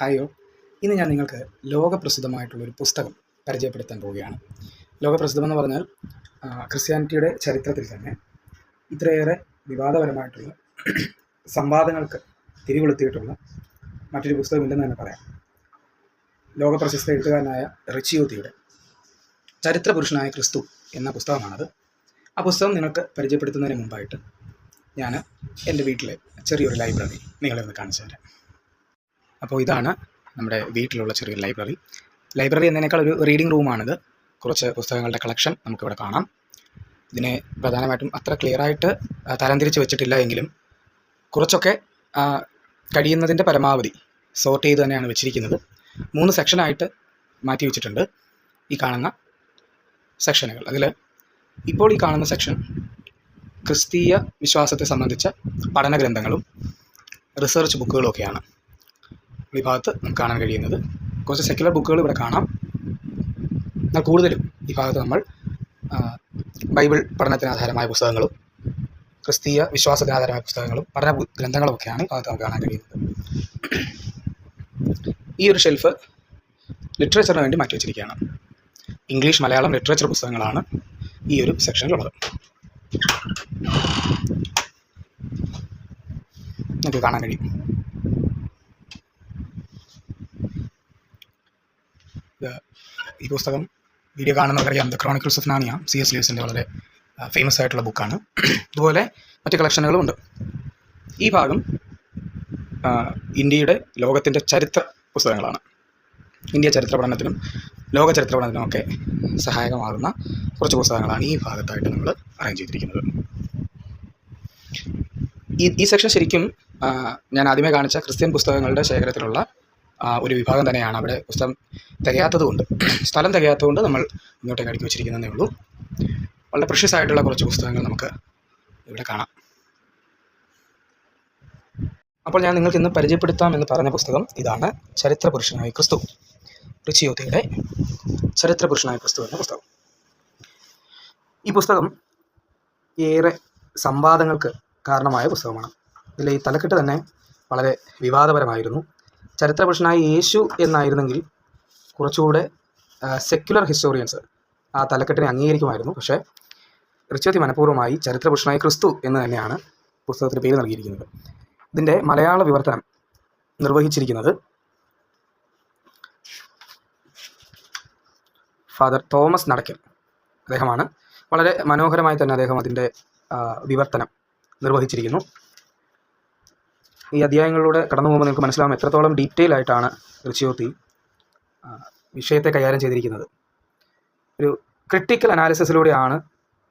ഹായോ, ഇന്ന് ഞാൻ നിങ്ങൾക്ക് ലോകപ്രസിദ്ധമായിട്ടുള്ളൊരു പുസ്തകം പരിചയപ്പെടുത്താൻ പോവുകയാണ്. ലോകപ്രസിദ്ധമെന്ന് പറഞ്ഞാൽ ക്രിസ്ത്യാനിറ്റിയുടെ ചരിത്രത്തിൽ തന്നെ ഇത്രയേറെ വിവാദപരമായിട്ടുള്ള സംവാദങ്ങൾക്ക് തിരികൊളുത്തിയിട്ടുള്ള മറ്റൊരു പുസ്തകമില്ലെന്ന് തന്നെ പറയാം. ലോകപ്രശസ്ത എഴുത്തുകാരനായ റിച്ചിയോത്തിയുടെ ചരിത്രപുരുഷനായ ക്രിസ്തു എന്ന പുസ്തകമാണത്. ആ പുസ്തകം നിങ്ങൾക്ക് പരിചയപ്പെടുത്തുന്നതിന് മുമ്പായിട്ട് ഞാൻ എൻ്റെ വീട്ടിലെ ചെറിയൊരു ലൈബ്രറി നിങ്ങളെ ഒന്ന് കാണിച്ചു തരാം. അപ്പോൾ ഇതാണ് നമ്മുടെ വീട്ടിലുള്ള ചെറിയൊരു ലൈബ്രറി എന്നതിനേക്കാൾ ഒരു റീഡിംഗ് റൂമാണിത്. കുറച്ച് പുസ്തകങ്ങളുടെ കളക്ഷൻ നമുക്കിവിടെ കാണാം. ഇതിനെ പ്രധാനമായിട്ടും അത്ര ക്ലിയറായിട്ട് തരംതിരിച്ച് വെച്ചിട്ടില്ല എങ്കിലും കുറച്ചൊക്കെ കഴിയുന്നതിൻ്റെ പരമാവധി സോർട്ട് ചെയ്ത് തന്നെയാണ് വെച്ചിരിക്കുന്നത്. 3 സെക്ഷനായിട്ട് മാറ്റി വെച്ചിട്ടുണ്ട് ഈ കാണുന്ന സെക്ഷനുകൾ. അതിൽ ഇപ്പോൾ ഈ കാണുന്ന സെക്ഷൻ ക്രിസ്തീയ വിശ്വാസത്തെ സംബന്ധിച്ച പഠന ഗ്രന്ഥങ്ങളും റിസർച്ച് ബുക്കുകളും ഒക്കെയാണ് ഈ ഭാഗത്ത് നമുക്ക് കാണാൻ കഴിയുന്നത്. കുറച്ച് സെക്യുലർ ബുക്കുകൾ ഇവിടെ കാണാം. എന്നാൽ കൂടുതലും ഈ ഭാഗത്ത് നമ്മൾ ബൈബിൾ പഠനത്തിന് ആധാരമായ പുസ്തകങ്ങളും ക്രിസ്തീയ വിശ്വാസത്തിന് ആധാരമായ പുസ്തകങ്ങളും പഠന ഗ്രന്ഥങ്ങളും ഒക്കെയാണ് ഈ ഭാഗത്ത് നമുക്ക് കാണാൻ കഴിയുന്നത്. ഈ ഒരു ഷെൽഫ് ലിറ്ററേച്ചറിന് വേണ്ടി മാറ്റി വച്ചിരിക്കുകയാണ്. ഇംഗ്ലീഷ്, മലയാളം ലിറ്ററേച്ചർ പുസ്തകങ്ങളാണ് ഈ ഒരു സെക്ഷനിലുള്ളത്. നമുക്ക് കാണാൻ കഴിയും. ഈ പുസ്തകം വീഡിയോ കാണുന്നവർക്കറിയാം, the chronicles of Narnia, C.S. ലൂയിസിൻ്റെ വളരെ ഫേമസ് ആയിട്ടുള്ള ബുക്കാണ്. ഇതുപോലെ മറ്റ് കളക്ഷനുകളും ഉണ്ട്. ഈ ഭാഗം ഇന്ത്യയുടെ ലോകത്തിൻ്റെ ചരിത്ര പുസ്തകങ്ങളാണ്. ഇന്ത്യ ചരിത്ര പഠനത്തിനും ലോക ചരിത്ര പഠനത്തിനും ഒക്കെ സഹായകമാകുന്ന കുറച്ച് പുസ്തകങ്ങളാണ് ഈ ഭാഗത്തായിട്ട് നമ്മൾ അറേഞ്ച് ചെയ്തിരിക്കുന്നത്. ഈ സെക്ഷൻ ശരിക്കും ഞാൻ ആദ്യമേ കാണിച്ച ക്രിസ്ത്യൻ പുസ്തകങ്ങളുടെ ശേഖരത്തിലുള്ള ഒരു വിഭാഗം തന്നെയാണ്. അവിടെ പുസ്തകം തികയാത്തതുകൊണ്ട്, സ്ഥലം തികയാത്തതുകൊണ്ട് നമ്മൾ ഇങ്ങോട്ടേക്ക് അടുക്കി വെച്ചിരിക്കുന്നതേ ഉള്ളൂ. വളരെ പ്രഷ്യസ് ആയിട്ടുള്ള കുറച്ച് പുസ്തകങ്ങൾ നമുക്ക് ഇവിടെ കാണാം. അപ്പോൾ ഞാൻ നിങ്ങൾക്ക് ഇന്ന് പരിചയപ്പെടുത്താമെന്ന് പറഞ്ഞ പുസ്തകം ഇതാണ്, ചരിത്രപുരുഷനായ ക്രിസ്തു. റിച്ചിയോത്തിയുടെ ചരിത്രപുരുഷനായ ക്രിസ്തു എന്ന പുസ്തകം. ഈ പുസ്തകം ഏറെ സംവാദങ്ങൾക്ക് കാരണമായ പുസ്തകമാണ്. ഇതിലെ ഈ തലക്കെട്ട് തന്നെ വളരെ വിവാദപരമായിരുന്നു. ചരിത്രപുരുഷനായ യേശു എന്നായിരുന്നെങ്കിൽ കുറച്ചുകൂടെ സെക്യുലർ ഹിസ്റ്റോറിയൻസ് ആ തലക്കെട്ടിനെ അംഗീകരിക്കുമായിരുന്നു. പക്ഷേ റിച്ചിയോത്തി മനഃപൂർവ്വമായി ചരിത്രപുരുഷനായ ക്രിസ്തു എന്ന് തന്നെയാണ് പുസ്തകത്തിന് പേര് നൽകിയിരിക്കുന്നത്. ഇതിൻ്റെ മലയാള വിവർത്തനം നിർവഹിച്ചിരിക്കുന്നത് ഫാദർ തോമസ് നടക്കൽ. അദ്ദേഹമാണ്. വളരെ മനോഹരമായി തന്നെ അദ്ദേഹം അതിൻ്റെ വിവർത്തനം നിർവഹിച്ചിരിക്കുന്നു. ഈ അധ്യായങ്ങളിലൂടെ കടന്നു പോകുമ്പോൾ നിങ്ങൾക്ക് മനസ്സിലാവും എത്രത്തോളം ഡീറ്റെയിൽ ആയിട്ടാണ് റിച്ചിയോത്തി വിഷയത്തെ കൈകാര്യം ചെയ്തിരിക്കുന്നത്. ഒരു ക്രിട്ടിക്കൽ അനാലിസിസിലൂടെയാണ്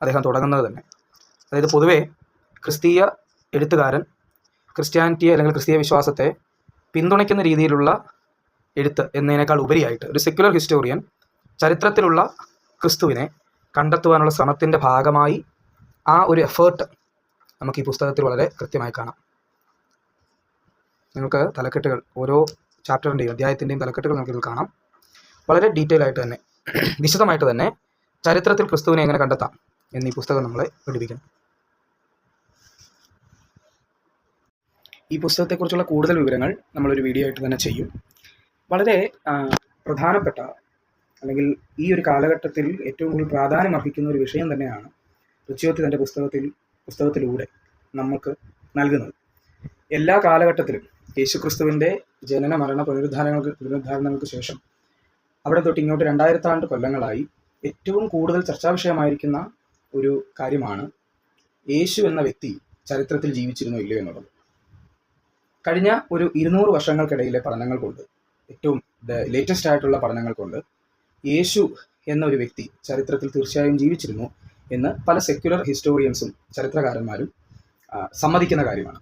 അദ്ദേഹം തുടങ്ങുന്നത് തന്നെ. അതായത് പൊതുവേ ക്രിസ്തീയ എഴുത്തുകാരൻ ക്രിസ്ത്യാനിറ്റിയെ അല്ലെങ്കിൽ ക്രിസ്തീയ വിശ്വാസത്തെ പിന്തുണയ്ക്കുന്ന രീതിയിലുള്ള എഴുത്ത് എന്നതിനേക്കാൾ ഉപരിയായിട്ട് ഒരു സെക്യുലർ ഹിസ്റ്റോറിയൻ ചരിത്രത്തിലുള്ള ക്രിസ്തുവിനെ കണ്ടെത്തുവാനുള്ള ശ്രമത്തിൻ്റെ ഭാഗമായി ആ ഒരു എഫേർട്ട് നമുക്ക് ഈ പുസ്തകത്തിൽ വളരെ കൃത്യമായി കാണാം. നിങ്ങൾക്ക് തലക്കെട്ടുകൾ, ഓരോ ചാപ്റ്ററിൻ്റെയും അധ്യായത്തിൻ്റെയും തലക്കെട്ടുകൾ നമുക്കിതിൽ കാണാം. വളരെ ഡീറ്റെയിൽ ആയിട്ട് തന്നെ, വിശദമായിട്ട് തന്നെ ചരിത്രത്തിൽ ക്രിസ്തുവിനെ എങ്ങനെ കണ്ടെത്താം എന്നീ പുസ്തകം നമ്മളെ പഠിപ്പിക്കുന്നു. ഈ പുസ്തകത്തെക്കുറിച്ചുള്ള കൂടുതൽ വിവരങ്ങൾ നമ്മളൊരു വീഡിയോ ആയിട്ട് തന്നെ ചെയ്യും. വളരെ പ്രധാനപ്പെട്ട, അല്ലെങ്കിൽ ഈ ഒരു കാലഘട്ടത്തിൽ ഏറ്റവും കൂടുതൽ പ്രാധാന്യം അർഹിക്കുന്ന ഒരു വിഷയം തന്നെയാണ് റിച്ചിയോത്തി തൻ്റെ പുസ്തകത്തിലൂടെ നമുക്ക് നൽകുന്നത്. എല്ലാ കാലഘട്ടത്തിലും യേശുക്രിസ്തുവിൻ്റെ ജനന, മരണ, പുനരുദ്ധാരണങ്ങൾക്ക് ശേഷം അവിടെ തൊട്ട് ഇങ്ങോട്ട് 2000 കൊല്ലങ്ങളായി ഏറ്റവും കൂടുതൽ ചർച്ചാ വിഷയമായിരിക്കുന്ന ഒരു കാര്യമാണ് യേശു എന്ന വ്യക്തി ചരിത്രത്തിൽ ജീവിച്ചിരുന്നോ ഇല്ലയോ എന്നുള്ളത്. കഴിഞ്ഞ ഒരു 200 വർഷങ്ങൾക്കിടയിലെ പഠനങ്ങൾ കൊണ്ട്, ഏറ്റവും ലേറ്റസ്റ്റ് ആയിട്ടുള്ള പഠനങ്ങൾ കൊണ്ട് യേശു എന്ന ഒരു വ്യക്തി ചരിത്രത്തിൽ തീർച്ചയായും ജീവിച്ചിരുന്നു എന്ന് പല സെക്യുലർ ഹിസ്റ്റോറിയൻസും ചരിത്രകാരന്മാരും സമ്മതിക്കുന്ന കാര്യമാണ്.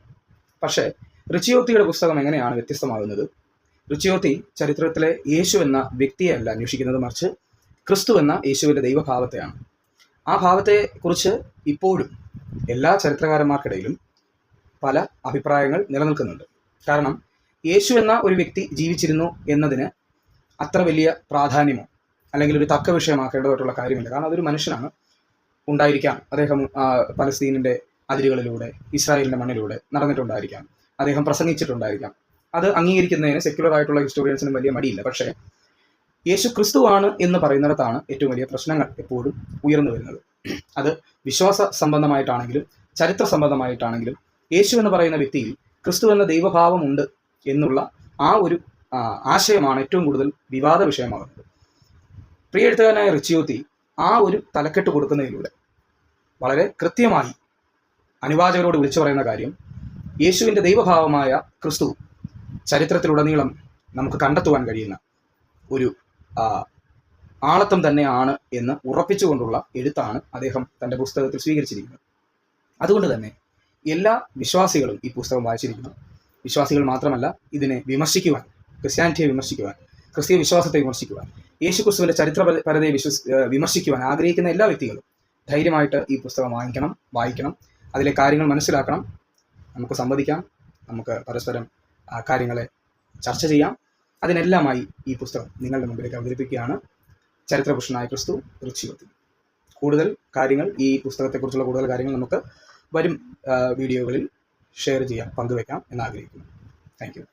പക്ഷേ റിച്ചിയോത്തിയുടെ പുസ്തകം എങ്ങനെയാണ് വ്യത്യസ്തമാകുന്നത്? റിച്ചിയോത്തി ചരിത്രത്തിലെ യേശു എന്ന വ്യക്തിയെയല്ല അന്വേഷിക്കുന്നത്, മറിച്ച് ക്രിസ്തു എന്ന യേശുവിൻ്റെ ദൈവഭാവത്തെയാണ്. ആ ഭാവത്തെക്കുറിച്ച് ഇപ്പോഴും എല്ലാ ചരിത്രകാരന്മാർക്കിടയിലും പല അഭിപ്രായങ്ങൾ നിലനിൽക്കുന്നുണ്ട്. കാരണം യേശു എന്ന ഒരു വ്യക്തി ജീവിച്ചിരുന്നു എന്നതിന് അത്ര വലിയ പ്രാധാന്യമോ അല്ലെങ്കിൽ ഒരു തക്ക വിഷയമാക്കേണ്ടതായിട്ടുള്ള കാര്യമില്ല. കാരണം അതൊരു മനുഷ്യനാണ്. ഉണ്ടായിരിക്കാം അദ്ദേഹം പലസ്തീനിൻ്റെ അതിരുകളിലൂടെ, ഇസ്രായേലിൻ്റെ മണ്ണിലൂടെ നടന്നിട്ടുണ്ടായിരിക്കാം, അദ്ദേഹം പ്രസംഗിച്ചിട്ടുണ്ടായിരിക്കാം. അത് അംഗീകരിക്കുന്നതിന് സെക്യുലർ ആയിട്ടുള്ള ഹിസ്റ്റോറിയൻസിനും വലിയ മടിയില്ല. പക്ഷേ യേശു ക്രിസ്തുവാണ് എന്ന് പറയുന്നിടത്താണ് ഏറ്റവും വലിയ പ്രശ്നങ്ങൾ എപ്പോഴും ഉയർന്നു വരുന്നത്. അത് വിശ്വാസ സംബന്ധമായിട്ടാണെങ്കിലും ചരിത്ര സംബന്ധമായിട്ടാണെങ്കിലും യേശു എന്ന് പറയുന്ന വ്യക്തിയിൽ ക്രിസ്തു എന്ന ദൈവഭാവമുണ്ട് എന്നുള്ള ആ ഒരു ആശയമാണ് ഏറ്റവും കൂടുതൽ വിവാദ വിഷയമാകുന്നത്. പ്രിയ എഴുത്തുകാരനായ റിച്ചിയോത്തി ആ ഒരു തലക്കെട്ട് കൊടുക്കുന്നതിലൂടെ വളരെ കൃത്യമായി അനുവാചകരോട് വിളിച്ചു പറയുന്ന കാര്യം, യേശുവിൻ്റെ ദൈവഭാവമായ ക്രിസ്തു ചരിത്രത്തിലുടനീളം നമുക്ക് കണ്ടെത്തുവാൻ കഴിയുന്ന ഒരു ആളത്വം തന്നെയാണ് എന്ന് ഉറപ്പിച്ചുകൊണ്ടുള്ള എഴുത്താണ് അദ്ദേഹം തൻ്റെ പുസ്തകത്തിൽ സ്വീകരിച്ചിരിക്കുന്നത്. അതുകൊണ്ട് തന്നെ എല്ലാ വിശ്വാസികളും ഈ പുസ്തകം വായിച്ചിരിക്കുന്നു. വിശ്വാസികൾ മാത്രമല്ല, ഇതിനെ വിമർശിക്കുവാൻ, ക്രിസ്ത്യാനിറ്റിയെ വിമർശിക്കുവാൻ, ക്രിസ്തീയ വിശ്വാസത്തെ വിമർശിക്കുവാൻ, യേശു ക്രിസ്തുവിൻ്റെ ചരിത്രപരതയെ വിമർശിക്കുവാൻ ആഗ്രഹിക്കുന്ന എല്ലാ വ്യക്തികളും ധൈര്യമായിട്ട് ഈ പുസ്തകം വായിക്കണം, അതിലെ കാര്യങ്ങൾ മനസ്സിലാക്കണം. നമുക്ക് സംവദിക്കാം, നമുക്ക് പരസ്പരം കാര്യങ്ങളെ ചർച്ച ചെയ്യാം. അതിനെല്ലാമായി ഈ പുസ്തകം നിങ്ങളുടെ മുമ്പിലേക്ക് അവതരിപ്പിക്കുകയാണ് ചരിത്രപുരുഷനായ ക്രിസ്തു റിച്ചിയോത്തി. കൂടുതൽ കാര്യങ്ങൾ, ഈ പുസ്തകത്തെക്കുറിച്ചുള്ള കൂടുതൽ കാര്യങ്ങൾ നമുക്ക് വരും വീഡിയോകളിൽ ഷെയർ ചെയ്യാം, പങ്കുവെക്കാം എന്നാഗ്രഹിക്കുന്നു. Thank you.